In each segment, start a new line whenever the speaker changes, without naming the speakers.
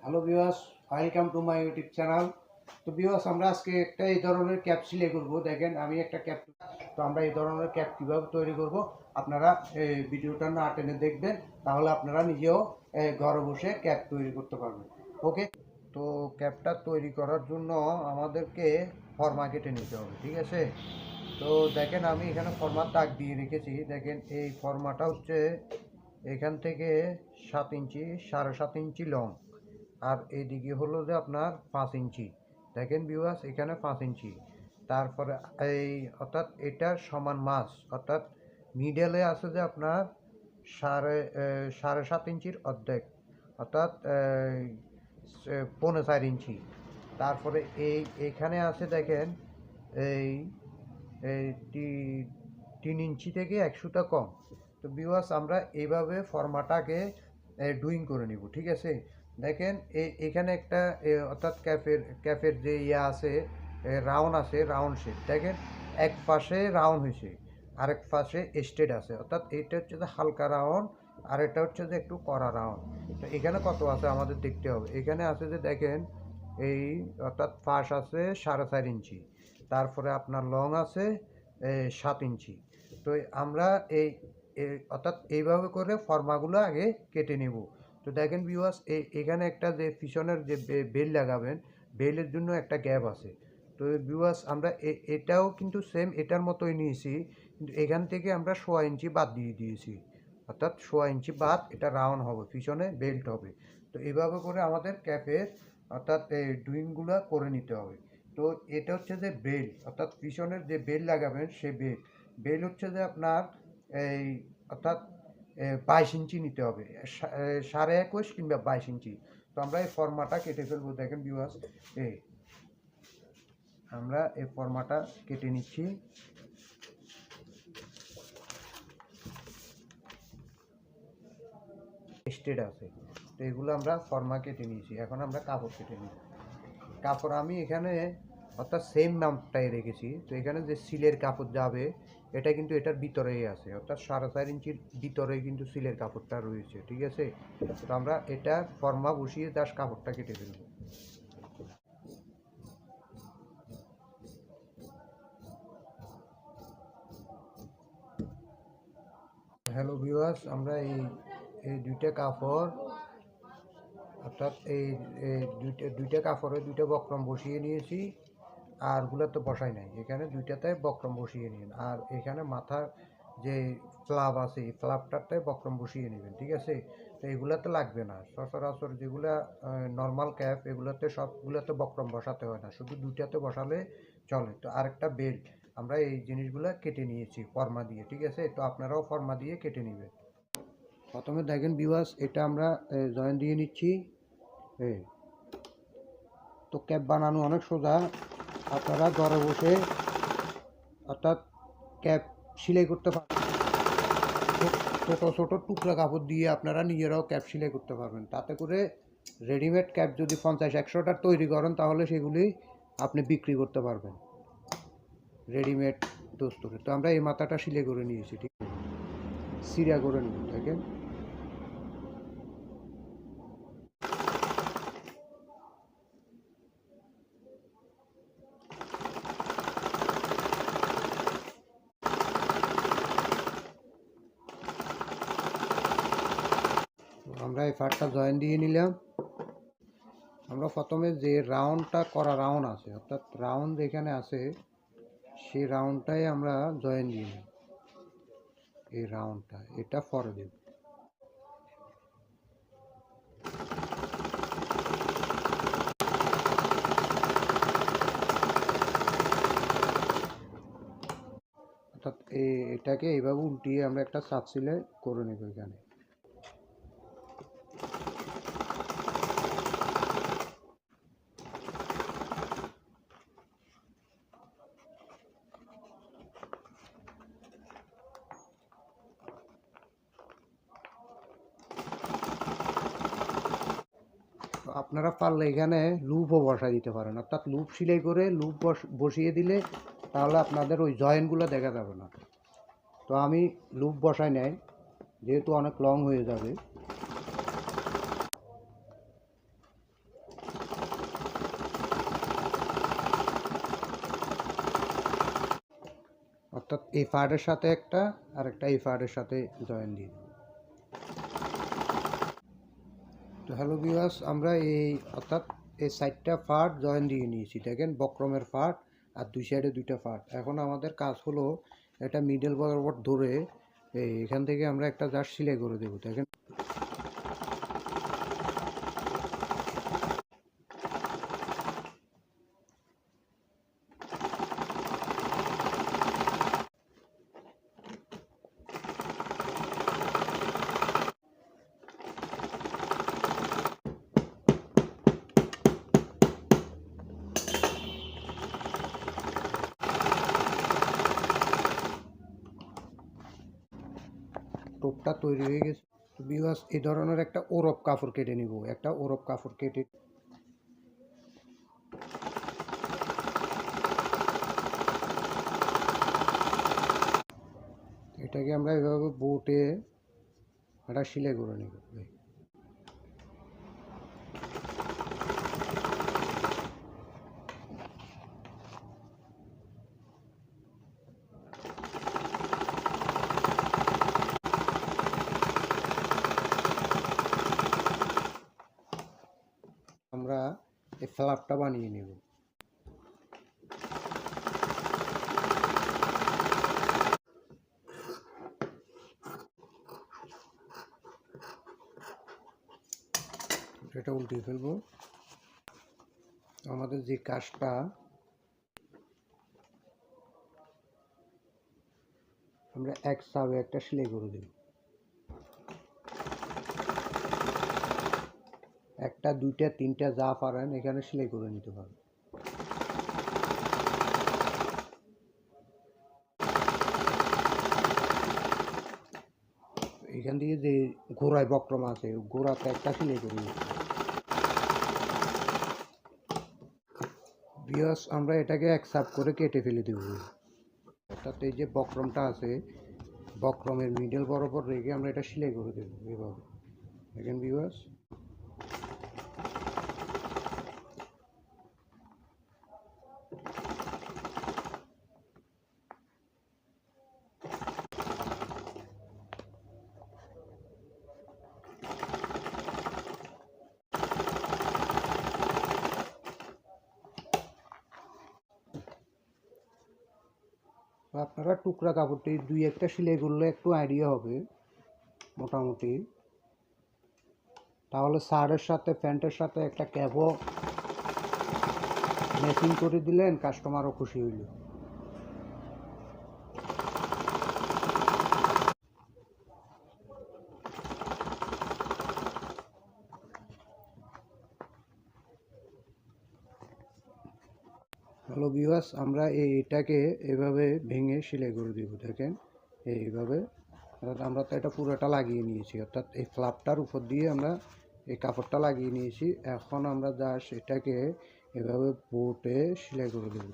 Hello viewers, welcome to my YouTube channel. তো viewers, আমরা আজকে একটা এই ধরনের ক্যাপ সিলাই করব। দেখেন, আমি একটা ক্যাপ, তো আমরা এই ধরনের ক্যাপ কীভাবে তৈরি করব আপনারা এই ভিডিওটা না টেনে দেখবেন, তাহলে আপনারা নিজেও ঘরে বসে ক্যাপ তৈরি করতে পারবেন। ওকে, তো ক্যাপটা তৈরি করার জন্য আমাদেরকে ফর্মা কেটে নিতে হবে, ঠিক আছে? তো দেখেন, আমি এখানে ফর্মার দাগ দিয়ে রেখেছি। দেখেন, এই ফর্মাটা হচ্ছে এখান থেকে 7 ইঞ্চি, 7.5 ইঞ্চি লং, আর এইদিকে হলো যে আপনার 5 ইঞ্চি। দেখেন ভিউয়ার্স, এখানে 5 ইঞ্চি। তারপরে এই অর্থাৎ এটার সমান মাছ, অর্থাৎ মিডলে আছে যে আপনার সাড়ে 7 ইঞ্চির অর্ধেক, অর্থাৎ 4.25 ইঞ্চি। তারপরে এইখানে আছে দেখেন এই এই 3 ইঞ্চি থেকে 1 সুতা কম। তো ভিউয়ার্স, আমরা এইভাবে ফর্মাটাকে ডুইং করে নিব, ঠিক আছে? দেখেন, এখানে একটা অর্থাৎ ক্যাফের যে আছে, রাউন্ড আছে, রাউন্ড শেপ। দেখেন, এক পাশে রাউন্ড হয়েছে, আরেক পাশে স্ট্রেট আছে, অর্থাৎ এটা হচ্ছে যে হালকা রাউন্ড, আর এটা হচ্ছে যে একটু কড়া রাউন্ড। তো এখানে কত আছে আমাদের দেখতে হবে। এখানে আছে যে দেখেন এই, অর্থাৎ ফাঁস আছে 4.5 ইঞ্চি, তারপরে আপনার লং আছে 7 ইঞ্চি। তো আমরা এই অর্থাৎ এইভাবে করে ফর্মাগুলো আগে কেটে নেব। তো দেখেন ভিউয়ার্স, এখানে একটা যে পিছনের যে বেল লাগাবেন, বেলের জন্য একটা গ্যাপ আছে। তো ভিউয়ার্স, আমরা এটাও কিন্তু সেম এটার মতোই নিয়েছি, কিন্তু এখান থেকে আমরা 1.5 ইঞ্চি বাদ দিয়ে দিয়েছি, অর্থাৎ 1.5 ইঞ্চি বাদ, এটা রাউন্ড হবে, পিছনে বেল্ট হবে। তো এইভাবে করে আমাদের ক্যাপের অর্থাৎ এই ডুইংগুলো করে নিতে হবে। তো এটা হচ্ছে যে বেল, অর্থাৎ পিছনের যে বেল লাগাবেন সে বেল হচ্ছে যে আপনার এই অর্থাৎ 22 ইঞ্চি নিতে হবে, 21.5 কিংবা 22 ইঞ্চি। তো আমরা এই ফর্মাটা কেটে ফেলবো। দেখেন ভিউয়ার্স, এই আমরা এই ফর্মাটা কেটে নিচ্ছি। স্টেট আছে, তো এগুলো আমরা ফর্মা কেটে নিয়েছি। এখন আমরা কাপড় কেটে নিই। কাপড় আমি এখানে অর্থাৎ সেম মাপটাই রেখেছি। তো এখানে যে সিলের কাপড় যাবে, এটা কিন্তু এটার ভিতরেই আছে, অর্থাৎ 4.5 ইঞ্চির ভিতরেই কিন্তু সিলের কাপড়টা রয়েছে, ঠিক আছে? তো আমরা এটা ফর্মা বসিয়ে জাস্ট কাপড়টা কেটে ফেলবো। হ্যালো ভিউয়ার্স, আমরা এই এই দুইটা কাপড়, অর্থাৎ এই দুইটা কাপড়ে দুইটা বক্রম বসিয়ে নিয়েছি, আর গুলো তো বসাই নাই। এখানে দুইটাতে বক্রম বসিয়ে নিন, আর এখানে মাথার যে ফ্লাপ আছে এই ফ্লাপটাতে বক্রম বসিয়ে নেবেন, ঠিক আছে? তো এগুলাতে লাগবে না, সচরাচর যেগুলা নর্মাল ক্যাপ, এগুলোতে সবগুলোতে বক্রম বসাতে হয় না, শুধু দুইটাতে বসালে চলে। তো আরেকটা বেল্ট আমরা এই জিনিসগুলো কেটে নিয়েছি ফর্মা দিয়ে, ঠিক আছে? তো আপনারাও ফর্মা দিয়ে কেটে নেবেন। প্রথমে দেখেন ভিউয়ার্স, এটা আমরা জয়েন দিয়ে নিচ্ছি। এই তো ক্যাপ বানানো অনেক সোজা, আপনারা ঘরে বসে অর্থাৎ ক্যাপ সেলাই করতে পারবেন। ছোটো ছোটো টুকরা কাপড় দিয়ে আপনারা নিজেরাও ক্যাপ সেলাই করতে পারবেন। তাতে করে রেডিমেড ক্যাপ যদি 50-100টার তৈরি করেন, তাহলে সেগুলি আপনি বিক্রি করতে পারবেন রেডিমেড দোস্তরে। তো আমরা এই মাথাটা সেলাই করে নিয়েছি, ঠিক আছে? সিরা করে নিব। দেখেন, আমরা এই ফারটা জয়েন দিয়ে নিলাম। আমরা প্রথমে যে রাউন্ডটা করা রাউন্ড আছে, অর্থাৎ রাউন্ড এখানে আছে, সেই রাউন্ডটাই আমরা জয়েন দিয়ে নিই। এই রাউন্ডটা এটা পরে দেব। অর্থাৎ এটাকে এইভাবে উল্টিয়ে আমরা একটা সাপ সিলাই করে নেব এখানে। আপনারা পারলে এখানে লুপও বসাই দিতে পারেন, অর্থাৎ লুপ সিলাই করে লুপ বসিয়ে দিলে তাহলে আপনাদের ওই জয়েন্টগুলো দেখা যাবে না। তো আমি লুপ বসাই নাই, যেহেতু অনেক লং হয়ে যাবে। অর্থাৎ এই পার্টের সাথে একটা আর একটা এই পার্টের সাথে জয়েন দিয়ে দেব। তো হ্যালো ভিউয়ার্স, আমরা এই অর্থাৎ এই সাইডটা পার্ট জয়েন দিয়ে নিয়েছি, দেখেন বক্রমের পার্ট আর দুই সাইডে দুইটা পার্ট। এখন আমাদের কাজ হলো এটা মিডল বরাবর ধরে এখান থেকে আমরা একটা জাস্ট সেলাই করে দেবো। দেখেন টোপটা তৈরি হয়ে গেছে। তো ভিউয়ার্স, এই ধরনের একটা ওরপ কাপড় কেটে নিব, একটা ওরপ কাপড় কেটে এটাকে আমরা এভাবে বোটে একটা সেলাই করে নেব। আমরা এই ফ্ল্যাপটা বানিয়ে নেব। এটা উল্টিয়ে ফেলবো। আমাদের যে কাজটা আমরা এক সাবে একটা সেলাই করে দেব, একটা দুইটা তিনটা যা পারেন এখানে সেলাই করে নিতে পারেন। এখান থেকে যে ঘোড়ায় বক্রম আছে ঘোড়াতে একটা সেলাই করে নিতে হবে। ভিউয়ার্স, আমরা এটাকে এক সাব করে কেটে ফেলে দেব। অর্থাৎ এই যে বক্রমটা আছে বক্রমের মিডল বরাবর রেখে আমরা এটা সেলাই করে দেব এভাবে। দেখেন ভিউয়ার্স, আপনারা টুকরা কাপড়টি দুই একটা সেলাই করলে একটু আইডিয়া হবে মোটামুটি। তাহলে শার্টের সাথে প্যান্টের সাথে একটা ক্যাপও ম্যাচিং করে দিলেন, কাস্টমারও খুশি হইল। হ্যালো ভিউয়ার্স, আমরা এইটাকে এভাবে ভেঙে সেলাই করে দিব। দেখেন এইভাবে, অর্থাৎ আমরা তো এটা পুরোটা লাগিয়ে নিয়েছি, অর্থাৎ এই ফ্লাপটার উপর দিয়ে আমরা এই কাপড়টা লাগিয়ে নিয়েছি। এখন আমরা জাস্ট এটাকে এভাবে বোটে সেলাই করে দেবো।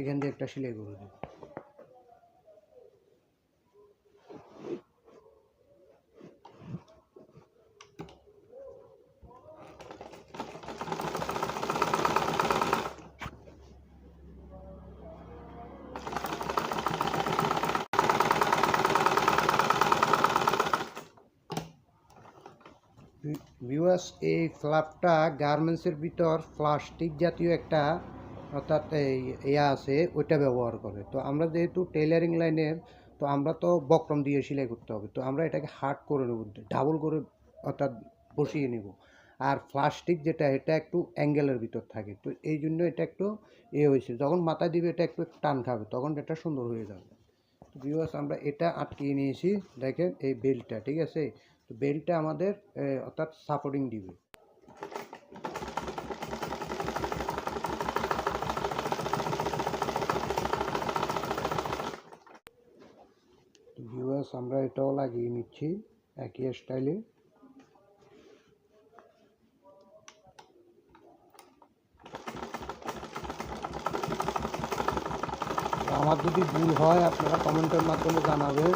এখান দিয়ে একটা সেলাই করে দেবো। ভিউয়ার্স, এই ফ্লাপটা গার্মেন্টসের ভিতর প্লাস্টিক জাতীয় একটা অর্থাৎ ইয়া আছে, ওইটা ব্যবহার করে। তো আমরা যেহেতু টেলারিং লাইনের, তো আমরা তো বক্রম দিয়ে সেলাই করতে হবে, তো আমরা এটাকে হার্ড করে নেব, ডাবল করে অর্থাৎ বসিয়ে নেব। আর প্লাস্টিক যেটা এটা একটু অ্যাঙ্গেলের ভিতর থাকে, তো এই জন্য এটা একটু হয়েছে, যখন মাথায় দিবে এটা একটু টান খাবে, তখন এটা সুন্দর হয়ে যাবে। তো ভিউয়ার্স, আমরা এটা আটকিয়ে নিয়েছি। দেখেন এই বেল্টটা, ঠিক আছে, তো বেল্টটা আমাদের অর্থাৎ সাপোর্টিং দিবে। আমরা এটাও লাগিয়ে নিচ্ছি একই স্টাইলে। আমার যদি ভুল হয় আপনারা কমেন্টের মাধ্যমে জানাবেন।